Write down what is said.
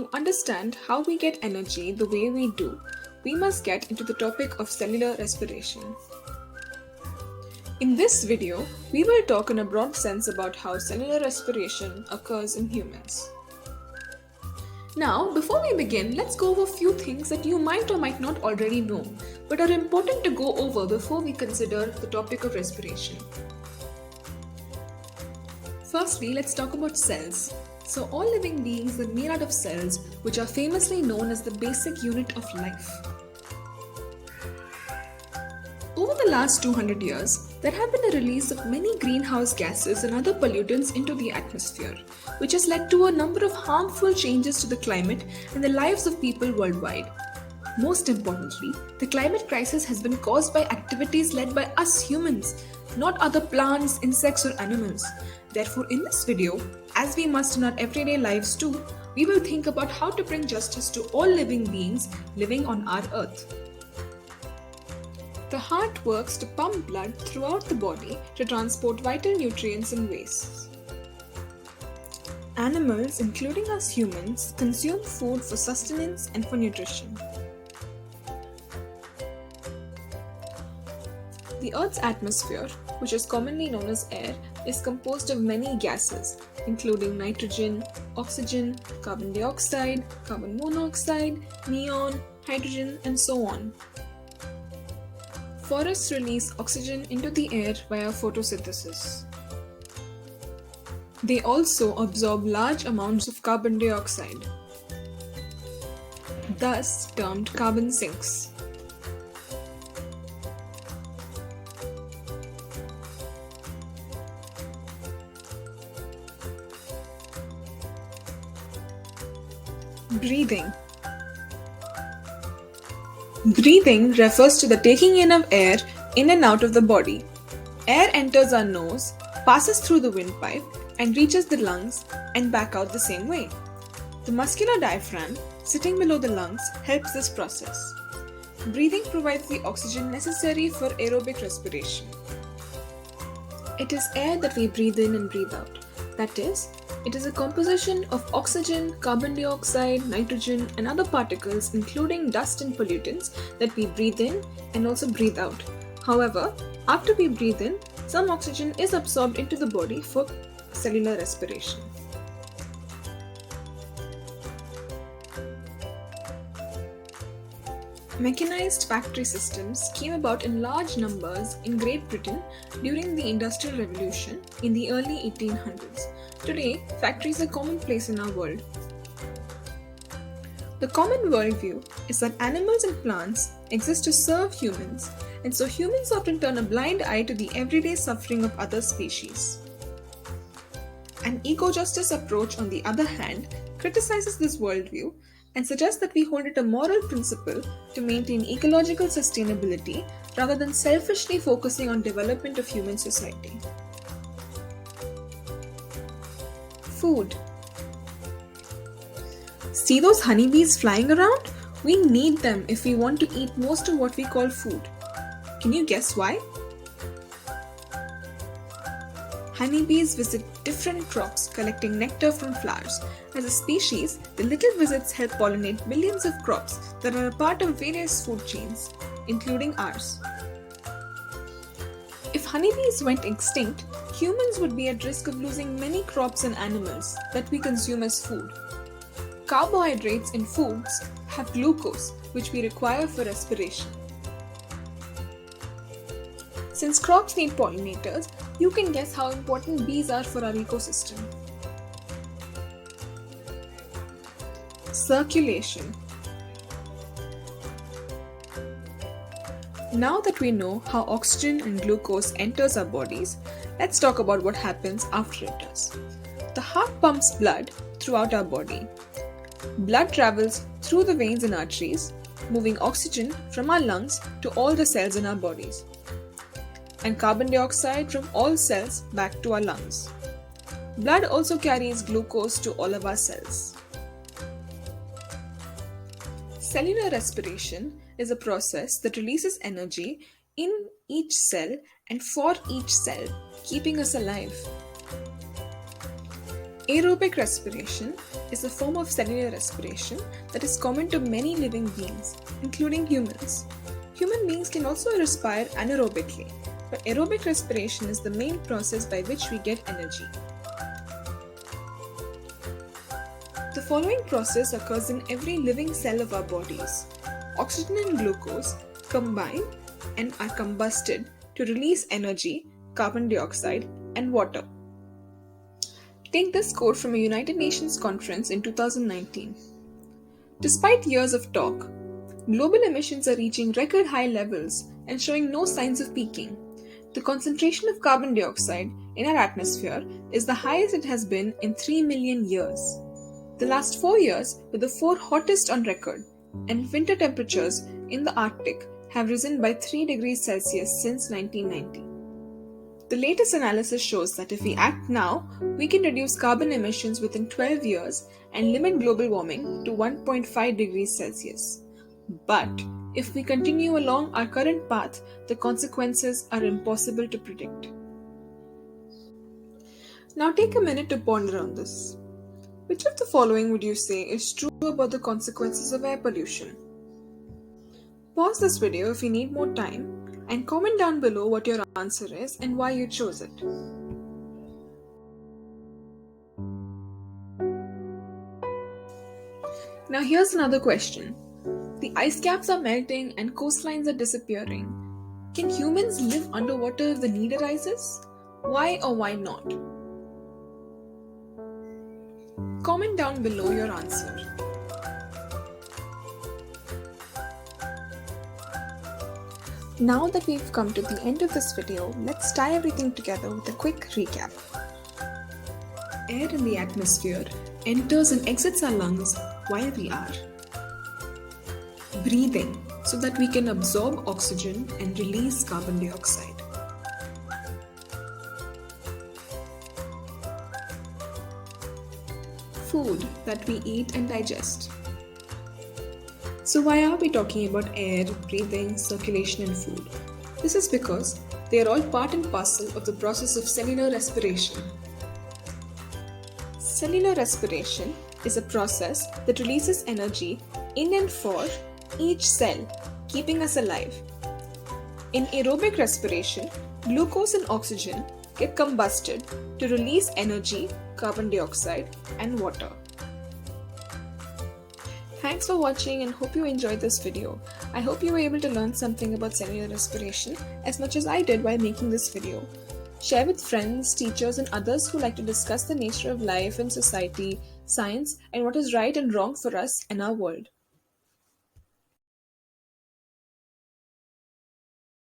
To understand how we get energy the way we do, we must get into the topic of cellular respiration. In this video, we will talk in a broad sense about how cellular respiration occurs in humans. Now, before we begin, let's go over a few things that you might or might not already know, but are important to go over before we consider the topic of respiration. Firstly, let's talk about cells. So all living beings are made out of cells, which are famously known as the basic unit of life. Over the last 200 years, there have been a release of many greenhouse gases and other pollutants into the atmosphere, which has led to a number of harmful changes to the climate and the lives of people worldwide. Most importantly, the climate crisis has been caused by activities led by us humans, not other plants, insects, or animals. Therefore, in this video, as we must in our everyday lives too, we will think about how to bring justice to all living beings living on our earth. The heart works to pump blood throughout the body to transport vital nutrients and wastes. Animals, including us humans, consume food for sustenance and for nutrition. The Earth's atmosphere, which is commonly known as air, is composed of many gases, including nitrogen, oxygen, carbon dioxide, carbon monoxide, neon, hydrogen, and so on. Forests release oxygen into the air via photosynthesis. They also absorb large amounts of carbon dioxide, thus termed carbon sinks. Breathing. Breathing refers to the taking in of air in and out of the body. Air enters our nose, passes through the windpipe, and reaches the lungs and back out the same way. The muscular diaphragm, sitting below the lungs, helps this process. Breathing provides the oxygen necessary for aerobic respiration. It is air that we breathe in and breathe out. That is, it is a composition of oxygen, carbon dioxide, nitrogen, and other particles, including dust and pollutants, that we breathe in and also breathe out. However, after we breathe in, some oxygen is absorbed into the body for cellular respiration. Mechanized factory systems came about in large numbers in Great Britain during the Industrial Revolution in the early 1800s. Today, factories are commonplace in our world. The common worldview is that animals and plants exist to serve humans, and so humans often turn a blind eye to the everyday suffering of other species. An eco-justice approach, on the other hand, criticizes this worldview and suggests that we hold it a moral principle to maintain ecological sustainability rather than selfishly focusing on development of human society. Food. See those honeybees flying around? We need them if we want to eat most of what we call food. Can you guess why? Honeybees visit different crops collecting nectar from flowers. As a species, the little visits help pollinate billions of crops that are a part of various food chains, including ours. If honeybees went extinct, humans would be at risk of losing many crops and animals that we consume as food. Carbohydrates in foods have glucose, which we require for respiration. Since crops need pollinators, you can guess how important bees are for our ecosystem. Circulation. Now that we know how oxygen and glucose enters our bodies, let's talk about what happens after it does. The heart pumps blood throughout our body. Blood travels through the veins and arteries, moving oxygen from our lungs to all the cells in our bodies, and carbon dioxide from all cells back to our lungs. Blood also carries glucose to all of our cells. Cellular respiration is a process that releases energy in each cell and for each cell, keeping us alive. Aerobic respiration is a form of cellular respiration that is common to many living beings, including humans. Human beings can also respire anaerobically, but aerobic respiration is the main process by which we get energy. The following process occurs in every living cell of our bodies. Oxygen and glucose combine and are combusted to release energy, carbon dioxide, and water. Take this quote from a United Nations conference in 2019. Despite years of talk, global emissions are reaching record high levels and showing no signs of peaking. The concentration of carbon dioxide in our atmosphere is the highest it has been in 3 million years. The last 4 years were the 4 hottest on record, and winter temperatures in the Arctic have risen by 3 degrees Celsius since 1990. The latest analysis shows that if we act now, we can reduce carbon emissions within 12 years and limit global warming to 1.5 degrees Celsius. But if we continue along our current path, the consequences are impossible to predict. Now take a minute to ponder on this. Which of the following would you say is true about the consequences of air pollution? Pause this video if you need more time and comment down below what your answer is and why you chose it. Now here's another question. The ice caps are melting and coastlines are disappearing. Can humans live underwater if the need arises? Why or why not? Comment down below your answer. Now that we've come to the end of this video, let's tie everything together with a quick recap. Air in the atmosphere enters and exits our lungs while we are breathing so that we can absorb oxygen and release carbon dioxide. Food that we eat and digest. So why are we talking about air, breathing, circulation and food? This is because they are all part and parcel of the process of cellular respiration. Cellular respiration is a process that releases energy in and for each cell, keeping us alive. In aerobic respiration, glucose and oxygen get combusted to release energy, carbon dioxide, and water. Thanks for watching and hope you enjoyed this video. I hope you were able to learn something about cellular respiration as much as I did while making this video. Share with friends, teachers, and others who like to discuss the nature of life and society, science, and what is right and wrong for us and our world.